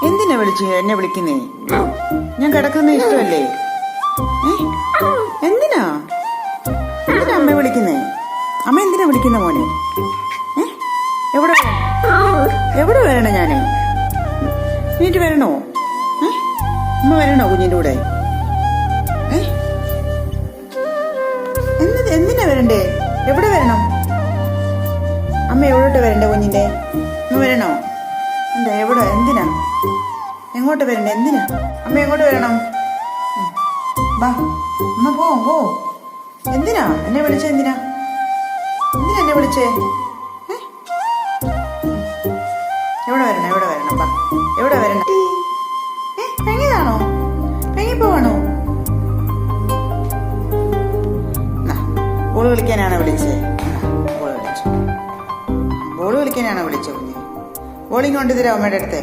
എന്തിനാ എന്നെ വിളിക്കുന്നേ? ഞാൻ കിടക്കുന്ന ഇഷ്ടമല്ലേ? എന്തിനാ എന്തിനാ അമ്മ വിളിക്കുന്നേ? അമ്മ എന്തിനാ വിളിക്കുന്ന മോനെ? എവിടെ എവിടെ വരണോ ഞാന്? നീറ്റ് വരണോ? അമ്മ വരണോ കുഞ്ഞിന്റെ കൂടെ? എന്തിനാ വരണ്ടേ? എവിടെ വരണം? അമ്മ എവിടോട്ട് വരണ്ടേ കുഞ്ഞിന്റെ? അമ്മ വരണോ? എന്താ എവിടെ? എന്തിനാ എങ്ങോട്ട് വരണ്ടേ? എന്തിനാ അമ്മ എങ്ങോട്ട് വരണം? ബാ അമ്മ പോ. എന്തിനാ എന്നെ വിളിച്ചേ? എന്തിനാ എന്നെ വിളിച്ചേ? എവിടെ വരണം? ബാ എവിടെ വരണം? പെങ്ങിയതാണോ? പെങ്ങിപ്പോവാണോ? ബോള് കളിക്കാനാണോ വിളിച്ചേ? ബോള് കളിക്കാനാണോ വിളിച്ചേ കുഞ്ഞ്? ബോളിങ് കൊണ്ടുതരാം അമ്മയുടെ അടുത്ത്.